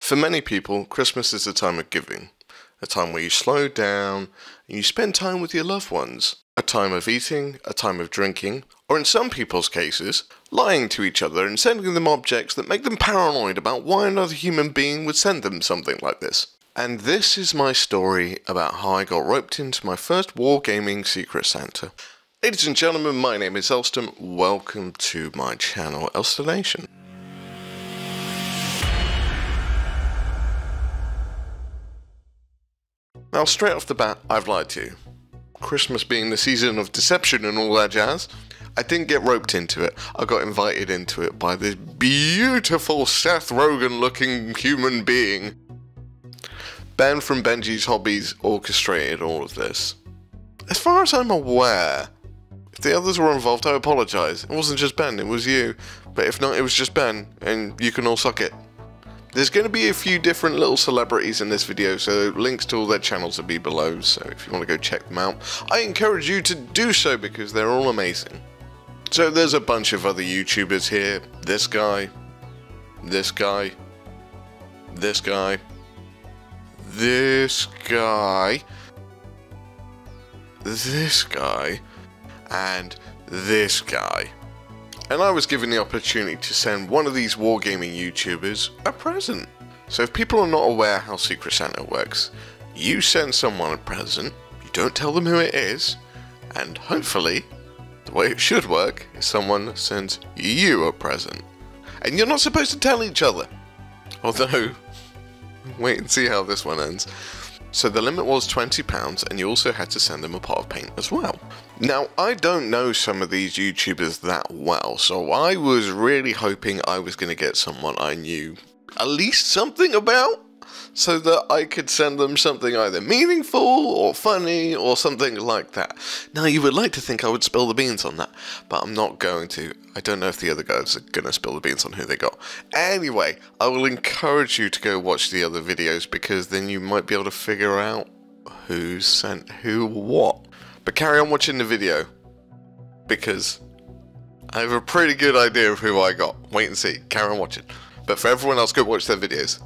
For many people, Christmas is a time of giving, a time where you slow down and you spend time with your loved ones, a time of eating, a time of drinking, or in some people's cases, lying to each other and sending them objects that make them paranoid about why another human being would send them something like this. And this is my story about how I got roped into my first wargaming Secret Santa. Ladies and gentlemen, my name is Elston. Welcome to my channel, Elstonation. Now, straight off the bat, I've lied to you. Christmas being the season of deception and all that jazz, I didn't get roped into it. I got invited into it by this beautiful Seth Rogen looking human being. Ben from Benji's Hobbies orchestrated all of this. As far as I'm aware, if the others were involved, I apologise. It wasn't just Ben, it was you. But if not, it was just Ben, and you can all suck it. There's going to be a few different little celebrities in this video, so links to all their channels will be below, so if you want to go check them out, I encourage you to do so because they're all amazing. So there's a bunch of other YouTubers here. This guy, this guy, this guy, this guy, this guy, and this guy. And I was given the opportunity to send one of these wargaming YouTubers a present. So if people are not aware how Secret Santa works, you send someone a present, you don't tell them who it is, and hopefully, the way it should work is someone sends you a present. And you're not supposed to tell each other. Although, wait and see how this one ends. So the limit was £20 and you also had to send them a pot of paint as well. Now, I don't know some of these YouTubers that well, so I was really hoping I was going to get someone I knew at least something about, so that I could send them something either meaningful or funny or something like that. Now, you would like to think I would spill the beans on that, but I'm not going to. I don't know if the other guys are going to spill the beans on who they got. Anyway, I will encourage you to go watch the other videos because then you might be able to figure out who sent who what. But carry on watching the video because I have a pretty good idea of who I got. Wait and see. Carry on watching. But for everyone else, go watch their videos.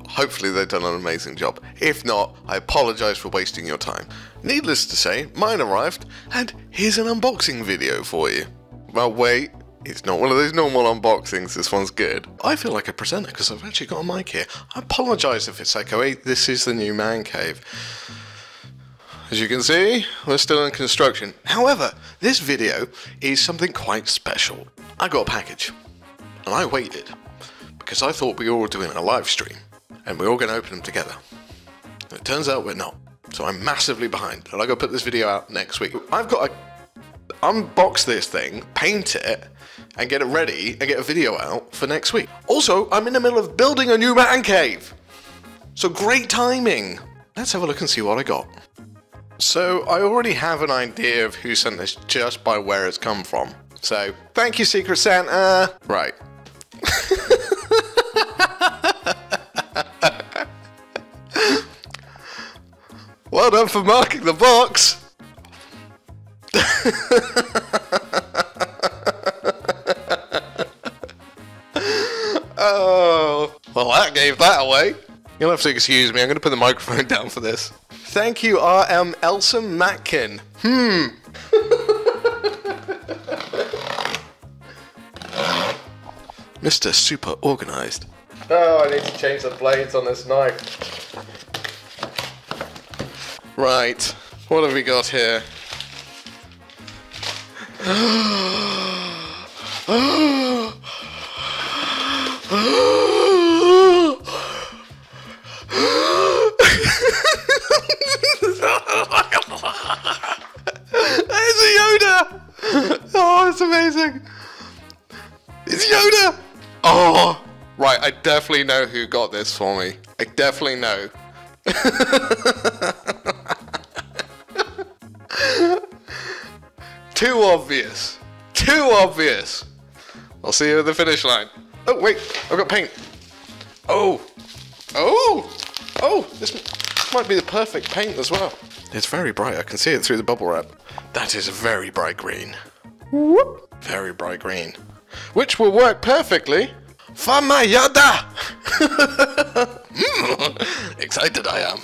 Hopefully they've done an amazing job. If not, I apologise for wasting your time. Needless to say, mine arrived, and here's an unboxing video for you. Well, wait, it's not one of those normal unboxings, this one's good. I feel like a presenter because I've actually got a mic here. I apologise if it's echoey, this is the new man cave. As you can see, we're still in construction. However, this video is something quite special. I got a package, and I waited, because I thought we were all doing a live stream. And we're all going to open them together. And it turns out we're not. So I'm massively behind. And I got to put this video out next week. I've got to unbox this thing, paint it, and get it ready, and get a video out for next week. Also, I'm in the middle of building a new man cave. So great timing. Let's have a look and see what I got. So I already have an idea of who sent this just by where it's come from. So thank you, Secret Santa. Right. Well done for marking the box! Oh, well that gave that away. You'll have to excuse me, I'm going to put the microphone down for this. Thank you, R.M. Elson Matkin. Mr. Super Organised. Oh, I need to change the blades on this knife. Right, what have we got here? It's a Yoda! Oh, it's amazing! It's Yoda! Oh! Right, I definitely know who got this for me. I definitely know. Too obvious. Too obvious. I'll see you at the finish line. Oh, wait. I've got paint. Oh. Oh. Oh. This might be the perfect paint as well. It's very bright. I can see it through the bubble wrap. That is a very bright green. Whoop. Very bright green. Which will work perfectly for my Yoda. excited I am.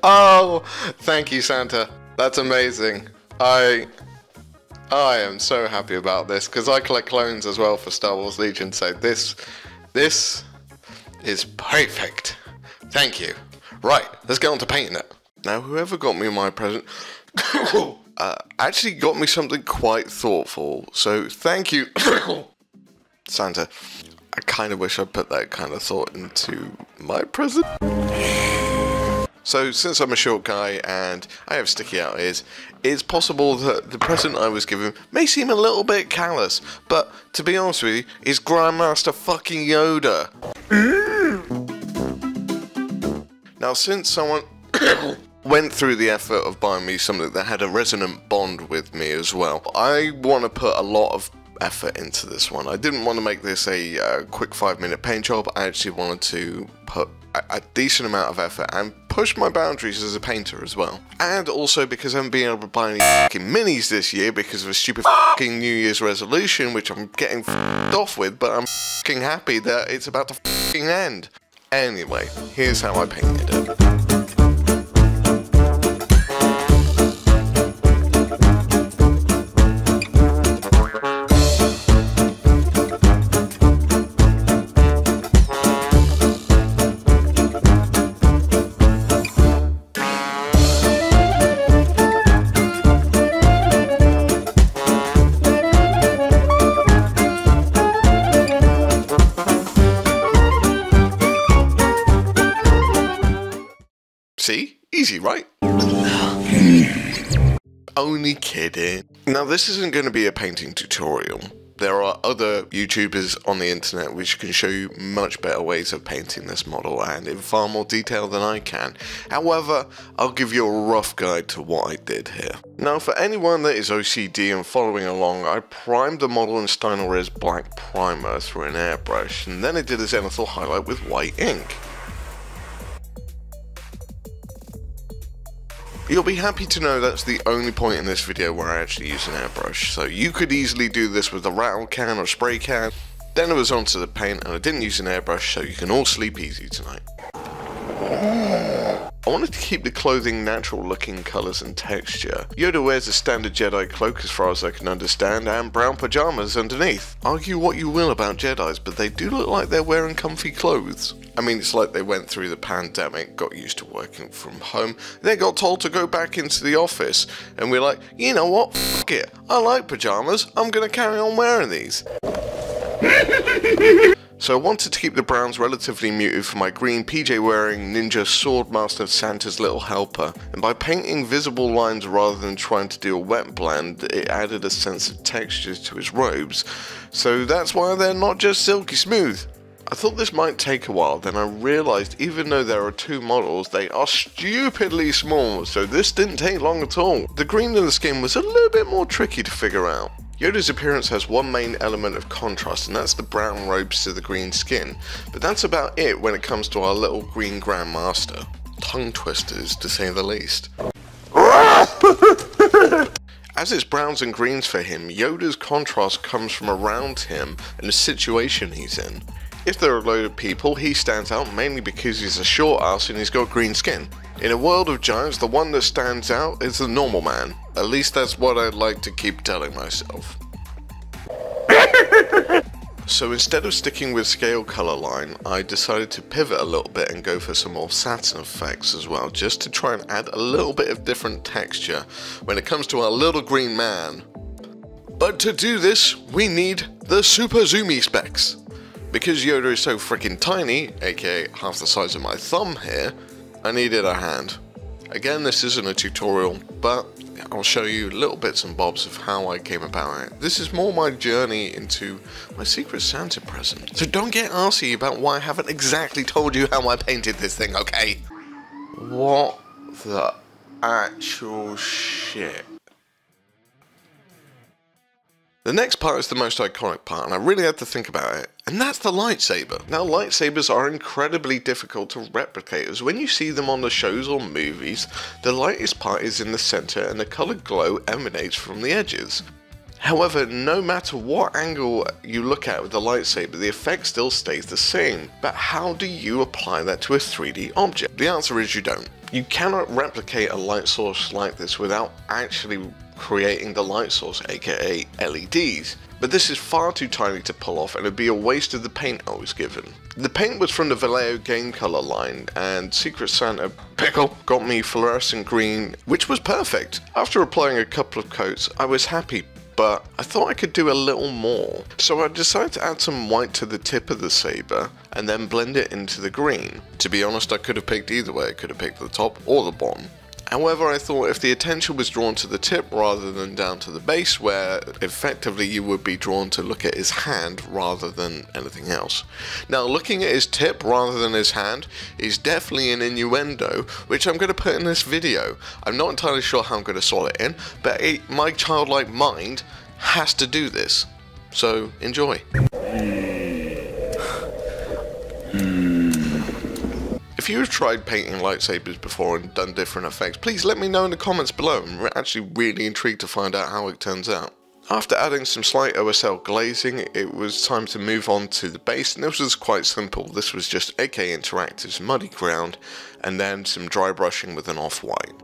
Oh, thank you, Santa. That's amazing. I am so happy about this because I collect clones as well for Star Wars Legion, so this is perfect. Thank you. Right, let's get on to painting it. Now, whoever got me my present actually got me something quite thoughtful, so thank you, Santa. I kind of wish I put that kind of thought into my present. So, since I'm a short guy and I have sticky out ears, it's possible that the present I was given may seem a little bit callous, but to be honest with you, it's Grandmaster fucking Yoda. Now, since someone went through the effort of buying me something that had a resonant bond with me as well, I want to put a lot of effort into this one. I didn't want to make this a quick 5-minute paint job. I actually wanted to put a decent amount of effort and push my boundaries as a painter as well. And also because I haven't been able to buy any fucking minis this year because of a stupid fucking New Year's resolution, which I'm getting off with, but I'm fucking happy that it's about to fucking end. Anyway, here's how I painted it. See? Easy, right? Only kidding. Now, this isn't going to be a painting tutorial. There are other YouTubers on the internet which can show you much better ways of painting this model and in far more detail than I can. However, I'll give you a rough guide to what I did here. Now, for anyone that is OCD and following along, I primed the model in Stynylrez black primer through an airbrush, and then I did a zenithal highlight with white ink. You'll be happy to know that's the only point in this video where I actually use an airbrush, so you could easily do this with a rattle can or spray can. Then it was onto the paint and I didn't use an airbrush, so you can all sleep easy tonight. I wanted to keep the clothing natural looking colours and texture. Yoda wears a standard Jedi cloak as far as I can understand, and brown pyjamas underneath. Argue what you will about Jedis, but they do look like they're wearing comfy clothes. I mean, it's like they went through the pandemic, got used to working from home, then got told to go back into the office, and we're like, you know what, fuck it, I like pyjamas, I'm gonna carry on wearing these. So I wanted to keep the browns relatively muted for my green PJ wearing ninja swordmaster Santa's little helper, and by painting visible lines rather than trying to do a wet blend, it added a sense of texture to his robes, so that's why they're not just silky smooth. I thought this might take a while, then I realised even though there are two models, they are stupidly small, so this didn't take long at all. The green in the skin was a little bit more tricky to figure out. Yoda's appearance has one main element of contrast, and that's the brown robes to the green skin, but that's about it when it comes to our little green Grandmaster. Tongue twisters, to say the least. As it's browns and greens for him, Yoda's contrast comes from around him and the situation he's in. If there are a load of people, he stands out mainly because he's a short ass and he's got green skin. In a world of giants, the one that stands out is the normal man. At least that's what I'd like to keep telling myself. So instead of sticking with scale color line, I decided to pivot a little bit and go for some more satin effects as well, just to try and add a little bit of different texture when it comes to our little green man. But to do this, we need the super zoomy specs. Because Yoda is so freaking tiny, aka half the size of my thumb here, I needed a hand. Again, this isn't a tutorial, but I'll show you little bits and bobs of how I came about it. This is more my journey into my Secret Santa present. So don't get arsey about why I haven't exactly told you how I painted this thing, okay? What the actual shit? The next part is the most iconic part, and I really had to think about it, and that's the lightsaber. Now, lightsabers are incredibly difficult to replicate, as when you see them on the shows or movies, the lightest part is in the center and the colored glow emanates from the edges. However, no matter what angle you look at with the lightsaber, the effect still stays the same. But how do you apply that to a 3D object? The answer is you don't. You cannot replicate a light source like this without actually creating the light source, aka LEDs. But this is far too tiny to pull off, and it'd be a waste of the paint I was given. The paint was from the Vallejo game color line, and Secret Santa Pickle got me fluorescent green, which was perfect. After applying a couple of coats, I was happy, but I thought I could do a little more. So I decided to add some white to the tip of the saber, and then blend it into the green. To be honest, I could have picked either way. I could have picked the top or the bottom. However, I thought if the attention was drawn to the tip rather than down to the base, where effectively you would be drawn to look at his hand rather than anything else. Now, looking at his tip rather than his hand is definitely an innuendo, which I'm going to put in this video. I'm not entirely sure how I'm going to sort it in, but my childlike mind has to do this. So, enjoy. If you've tried painting lightsabers before and done different effects, please let me know in the comments below. I'm actually really intrigued to find out how it turns out. After adding some slight OSL glazing, it was time to move on to the base, and this was quite simple. This was just AK Interactive's Muddy Ground, and then some dry brushing with an off-white.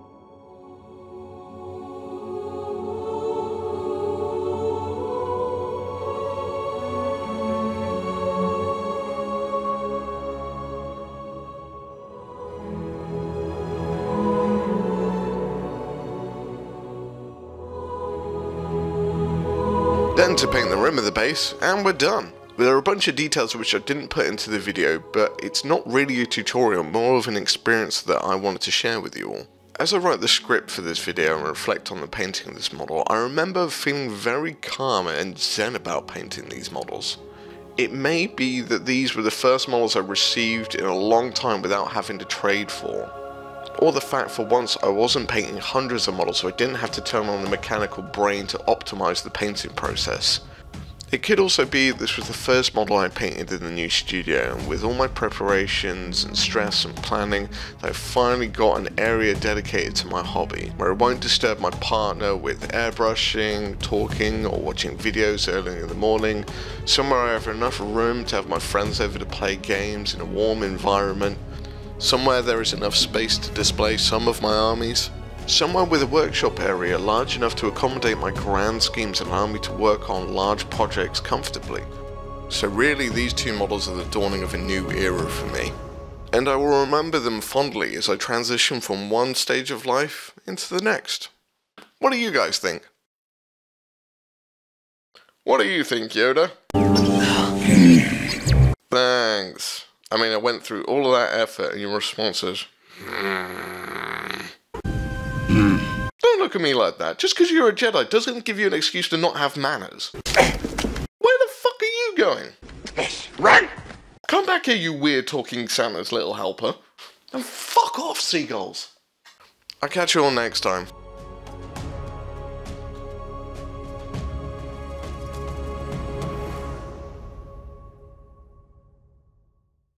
Then to paint the rim of the base, and we're done. There are a bunch of details which I didn't put into the video, but it's not really a tutorial, more of an experience that I wanted to share with you all. As I write the script for this video and reflect on the painting of this model, I remember feeling very calm and zen about painting these models. It may be that these were the first models I received in a long time without having to trade for. Or the fact for once I wasn't painting hundreds of models, so I didn't have to turn on the mechanical brain to optimize the painting process. It could also be this was the first model I painted in the new studio, and with all my preparations and stress and planning, that I finally got an area dedicated to my hobby, where I won't disturb my partner with airbrushing, talking, or watching videos early in the morning, somewhere I have enough room to have my friends over to play games in a warm environment, somewhere there is enough space to display some of my armies, somewhere with a workshop area large enough to accommodate my grand schemes and allow me to work on large projects comfortably. So really, these two models are the dawning of a new era for me, and I will remember them fondly as I transition from one stage of life into the next. What do you guys think? What do you think, Yoda? Thanks. I mean, I went through all of that effort and your response is... Don't look at me like that. Just because you're a Jedi doesn't give you an excuse to not have manners. Where the fuck are you going? Run! Come back here, you weird talking Santa's little helper. And fuck off, seagulls. I'll catch you all next time.